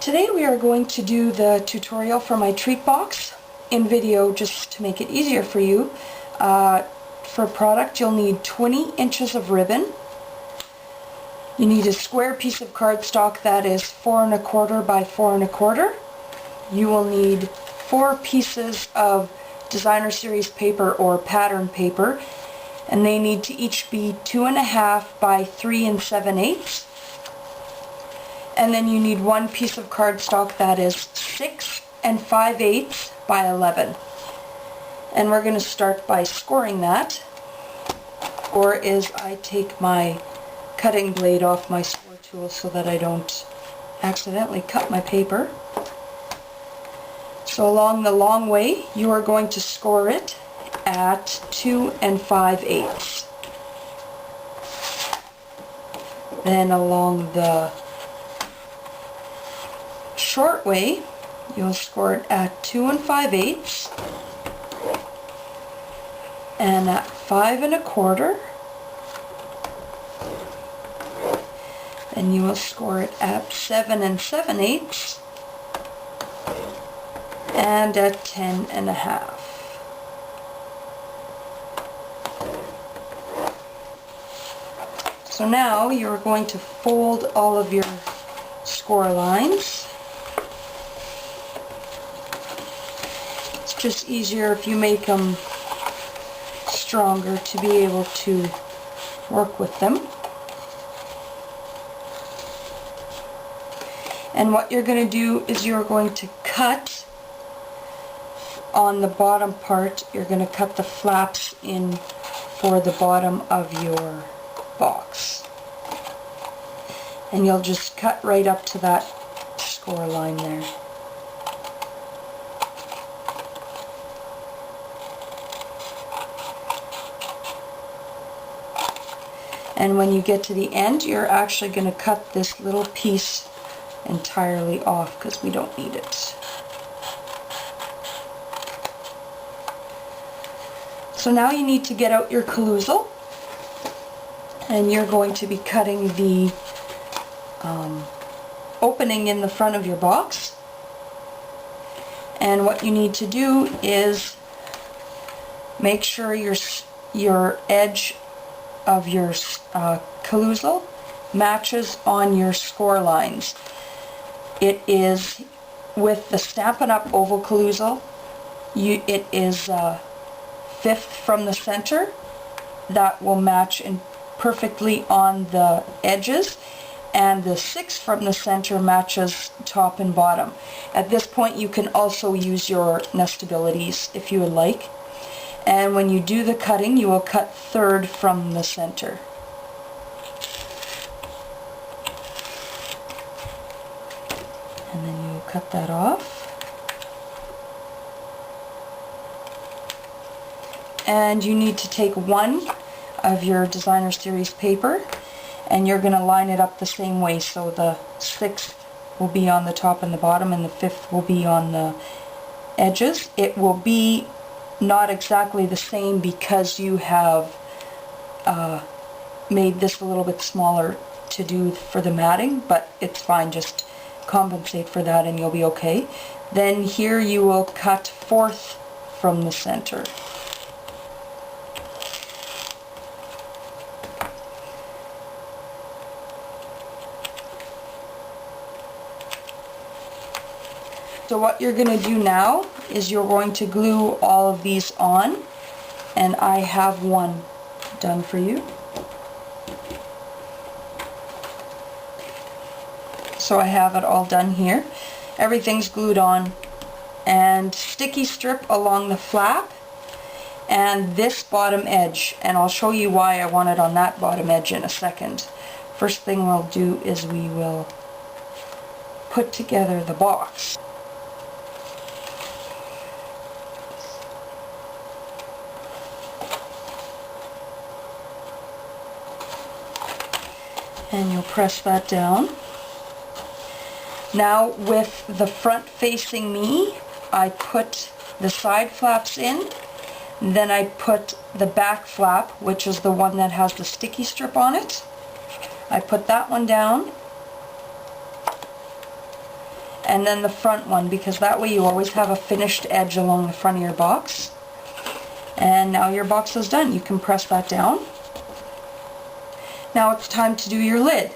Today we are going to do the tutorial for my treat box in video just to make it easier for you. For product you'll need 20 inches of ribbon. You need a square piece of cardstock that is 4 1/4 by 4 1/4. You will need 4 pieces of designer series paper or pattern paper, and they need to each be 2 1/2 by 3 7/8. And then you need 1 piece of cardstock that is 6 5/8 by 11. And we're going to start by scoring that, or as I take my cutting blade off my score tool so that I don't accidentally cut my paper. So along the long way you are going to score it at 2 5/8. Then along the short way you'll score it at 2 5/8 and at 5 1/4, and you will score it at 7 7/8 and at 10 1/2. So now you're going to fold all of your score lines. It's just easier if you make them stronger to be able to work with them. And what you're going to do is you're going to cut on the bottom part, you're going to cut the flaps in for the bottom of your box. And you'll just cut right up to that score line there. And when you get to the end, you're actually going to cut this little piece entirely off because we don't need it. So now you need to get out your Colouzle, and you're going to be cutting the opening in the front of your box. And what you need to do is make sure your edge of your Colouzle matches on your score lines. It is with the Stampin' Up! Oval Colouzle, it is 5th from the center. That will match in perfectly on the edges, and the 6th from the center matches top and bottom. At this point you can also use your nestabilities if you would like. And when you do the cutting, you will cut 3rd from the center. And then you will cut that off. And you need to take 1 of your designer series paper, and you're going to line it up the same way. So the 6th will be on the top and the bottom, and the 5th will be on the edges. It will be not exactly the same because you have made this a little bit smaller to do for the matting, but it's fine, just compensate for that and you'll be okay. Then here you will cut 4th from the center. So what you're going to do now is you're going to glue all of these on, and I have one done for you. So I have it all done here. Everything's glued on, and sticky strip along the flap and this bottom edge, and I'll show you why I want it on that bottom edge in a second. First thing we'll do is we will put together the box. And you'll press that down. Now with the front facing me, I put the side flaps in, then I put the back flap, which is the one that has the sticky strip on it. I put that one down, and then the front one, because that way you always have a finished edge along the front of your box. And now your box is done. You can press that down. Now it's time to do your lid,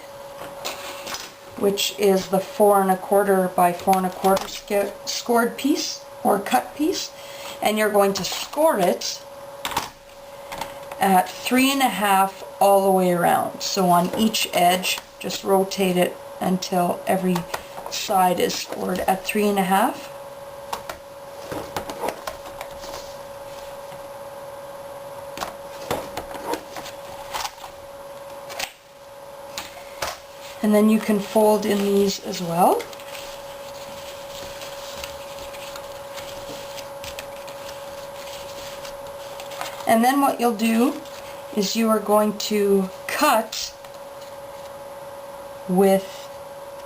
which is the 4 1/4 by 4 1/4 scored piece or cut piece, and you're going to score it at 3 1/2 all the way around. So on each edge, just rotate it until every side is scored at 3 1/2. And then you can fold in these as well. And then what you'll do is you are going to cut with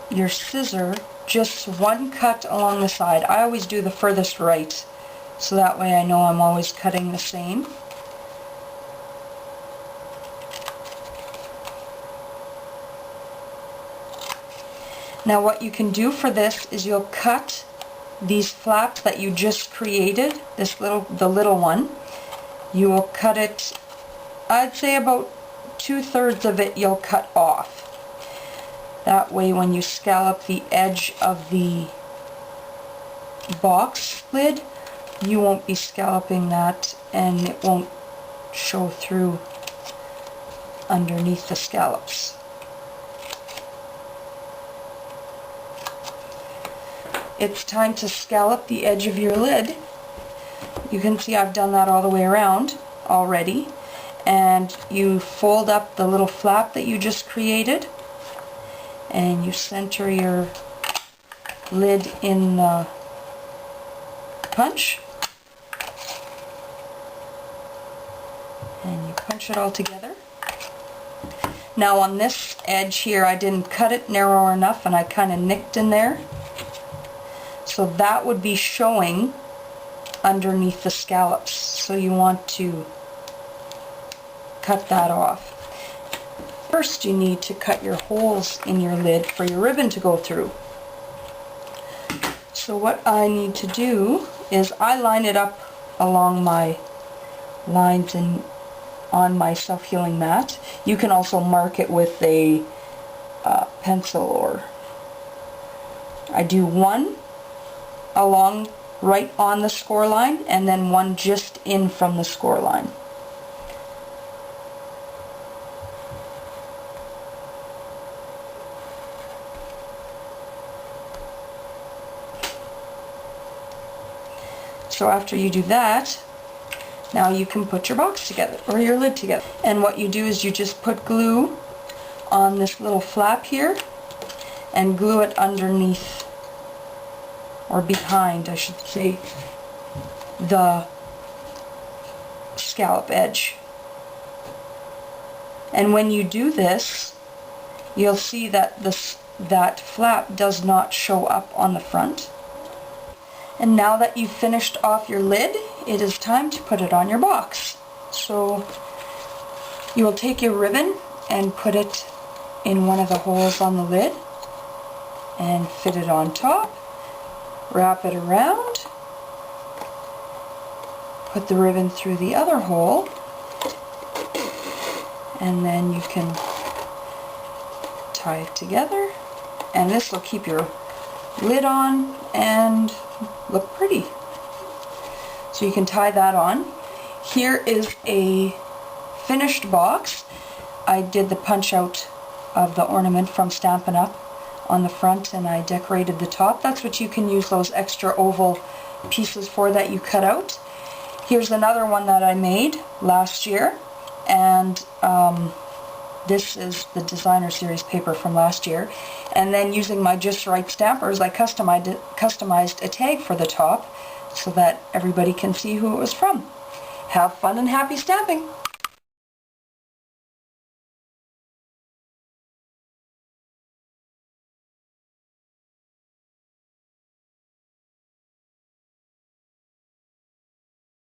your scissor, just one cut along the side. I always do the furthest right, so that way I know I'm always cutting the same. Now what you can do for this is you'll cut these flaps that you just created, the little one. You will cut it, I'd say about 2/3 of it you'll cut off. That way when you scallop the edge of the box lid, you won't be scalloping that and it won't show through underneath the scallops. It's time to scallop the edge of your lid. You can see I've done that all the way around already. And you fold up the little flap that you just created, and you center your lid in the punch, and you punch it all together. Now on this edge here I didn't cut it narrow enough and I kind of nicked in there. So that would be showing underneath the scallops. So you want to cut that off. First you need to cut your holes in your lid for your ribbon to go through. So what I need to do is I line it up along my lines on my self-healing mat. You can also mark it with a pencil, or I do one along right on the score line and then one just in from the score line. So after you do that, now you can put your box together, or your lid together. And what you do is you just put glue on this little flap here and glue it underneath, or behind, I should say, the scallop edge. And when you do this, you'll see that that flap does not show up on the front. And now that you've finished off your lid, it is time to put it on your box. So you will take your ribbon and put it in one of the holes on the lid and fit it on top. Wrap it around, put the ribbon through the other hole, and then you can tie it together, and this will keep your lid on and look pretty. So you can tie that on. Here is a finished box. I did the punch out of the ornament from Stampin' Up! On the front, and I decorated the top. That's what you can use those extra oval pieces for that you cut out. Here's another one that I made last year, and this is the designer series paper from last year. And then using my Just Right stampers, I customized a tag for the top so that everybody can see who it was from. Have fun and happy stamping!